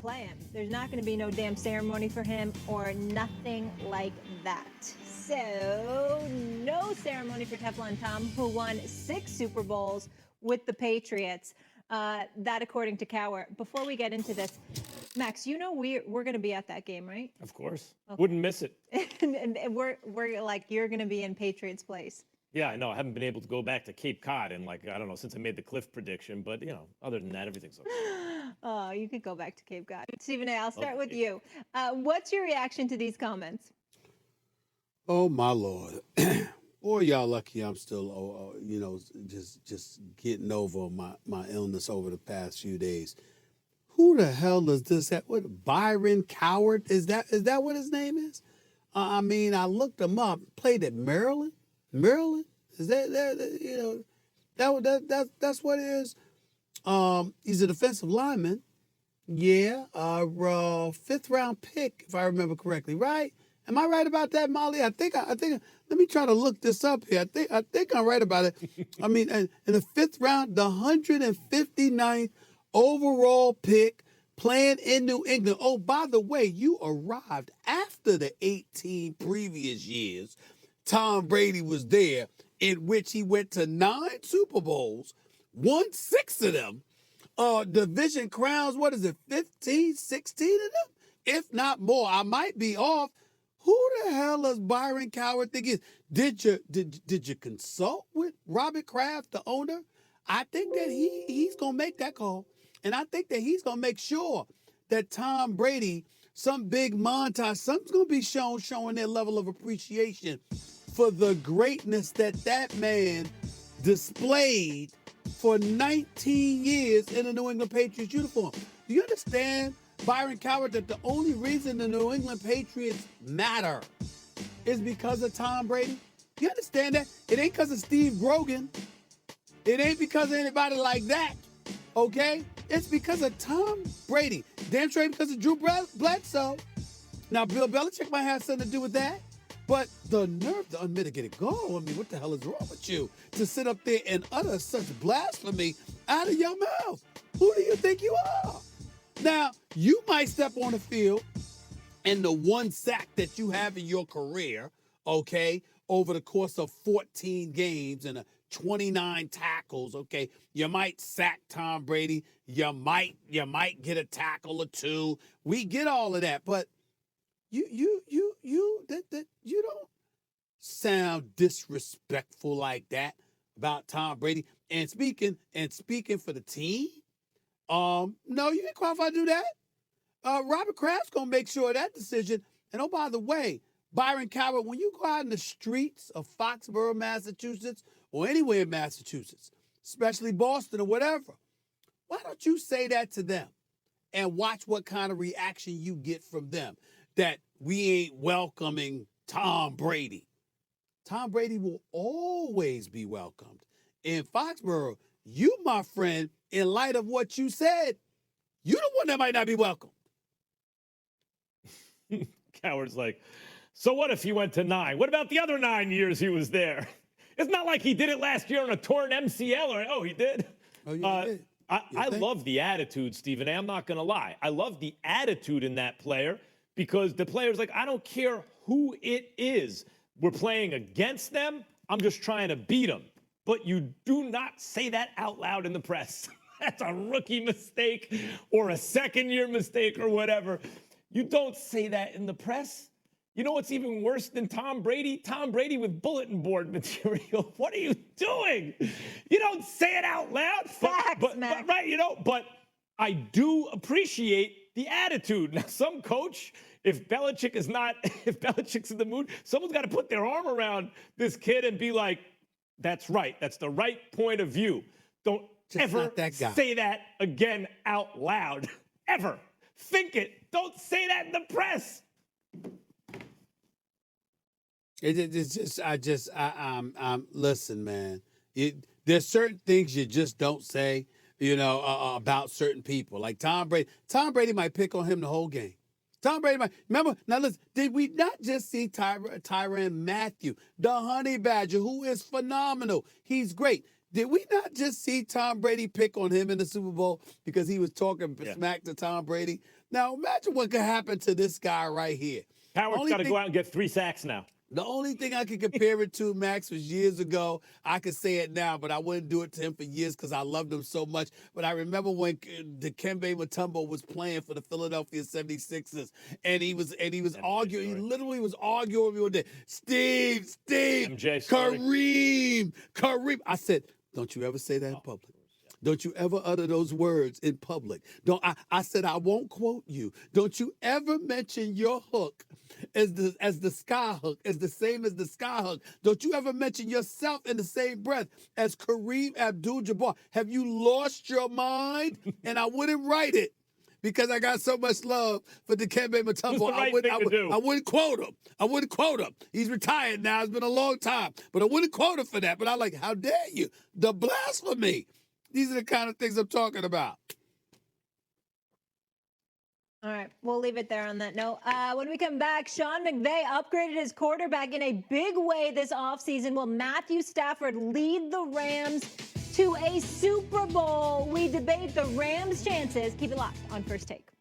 play him. There's not going to be no damn ceremony for him or nothing like that. So, no ceremony for Teflon Tom, who won 6 Super Bowls with the Patriots. That, according to Cowart. Before we get into this, Max, you know we're going to be at that game, right? Of course. Okay. Wouldn't miss it. and we're like, you're going to be in Patriots Place. Yeah, I know. I haven't been able to go back to Cape Cod in, like, I don't know, since I made the cliff prediction. But, you know, other than that, everything's okay. Oh, you could go back to Cape Cod. Stephen A., I'll start with you. What's your reaction to these comments? Oh, my Lord. Boy, y'all lucky I'm still, just getting over my illness over the past few days. Who the hell is this? What, Byron Cowart? Is that what his name is? I mean, I looked him up. Played at Maryland. Maryland? Is that's what it is? He's a defensive lineman. Yeah, 5th round pick, if I remember correctly, right? Am I right about that, Molly? I think. Let me try to look this up here. I think I'm right about it. I mean, in the 5th round, the 159th overall pick, playing in New England. Oh, by the way, you arrived after the 18 previous years Tom Brady was there, in which he went to 9 Super Bowls, won 6 of them. Division crowns, what is it, 15, 16 of them? If not more. I might be off. Who the hell is Byron Cowart think is? Did you consult with Robert Kraft, the owner? I think that he's gonna make that call. And I think that he's gonna make sure that Tom Brady, some big montage, something's gonna be showing their level of appreciation for the greatness that man displayed for 19 years in a New England Patriots uniform. Do you understand, Byron Cowart, that the only reason the New England Patriots matter is because of Tom Brady? You understand that? It ain't because of Steve Grogan. It ain't because of anybody like that, okay? It's because of Tom Brady. Damn straight because of Drew Bledsoe. Now, Bill Belichick might have something to do with that, but the nerve, the unmitigated gall, I mean, what the hell is wrong with you to sit up there and utter such blasphemy out of your mouth? Who do you think you are? Now, you might step on the field and the one sack that you have in your career, okay, over the course of 14 games and 29 tackles, okay, you might sack Tom Brady. You might get a tackle or two. We get all of that, but you don't sound disrespectful like that about Tom Brady. And speaking for the team, no, you didn't qualify to do that. Robert Kraft's gonna make sure of that decision. And oh, by the way, Byron Cowart, when you go out in the streets of Foxborough, Massachusetts, or anywhere in Massachusetts, especially Boston or whatever, why don't you say that to them and watch what kind of reaction you get from them, that we ain't welcoming Tom Brady. Tom Brady will always be welcomed. In Foxborough, you, my friend, in light of what you said, you the one that might not be welcome. Cowart's like, so what if he went to 9? What about the other 9 years he was there? It's not like he did it last year on a torn MCL or, oh, he did? Oh, yeah, he did. I love the attitude, Stephen. I'm not going to lie. I love the attitude in that player because the player's like, I don't care who it is. We're playing against them. I'm just trying to beat them. But you do not say that out loud in the press. That's a rookie mistake or a second-year mistake or whatever. You don't say that in the press. You know what's even worse than Tom Brady? Tom Brady with bulletin board material. What are you doing? You don't say it out loud. Facts, but right, but I do appreciate the attitude. Now, some coach, if Belichick's in the mood, someone's got to put their arm around this kid and be like, that's right. That's the right point of view. Don't ever say that again out loud. Ever. Think it. Don't say that in the press. Listen, man. There's certain things you just don't say, about certain people. Like Tom Brady. Tom Brady might pick on him the whole game. Tom Brady might. Remember, now listen, did we not just see Tyrann Mathieu, the honey badger, who is phenomenal? He's great. Did we not just see Tom Brady pick on him in the Super Bowl because he was talking smack to Tom Brady? Now imagine what could happen to this guy right here. Howard's got to go out and get 3 sacks now. The only thing I could compare it to, Max, was years ago. I could say it now, but I wouldn't do it to him for years because I loved him so much. But I remember when Dikembe Mutombo was playing for the Philadelphia 76ers, and he was arguing. He literally was arguing with me. Steve, MJ, sorry. Kareem. I said, don't you ever say that in public. Don't you ever utter those words in public. I said I won't quote you. Don't you ever mention your hook as the sky hook, as the same as the sky hook. Don't you ever mention yourself in the same breath as Kareem Abdul-Jabbar. Have you lost your mind? And I wouldn't write it because I got so much love for Dikembe Mutombo. I wouldn't quote him. I wouldn't quote him. He's retired now. It's been a long time. But I wouldn't quote him for that. But I'm like, how dare you? The blasphemy. These are the kind of things I'm talking about. All right, we'll leave it there on that note. When we come back, Sean McVay upgraded his quarterback in a big way this offseason. Will Matthew Stafford lead the Rams to a Super Bowl? We debate the Rams' chances. Keep it locked on First Take.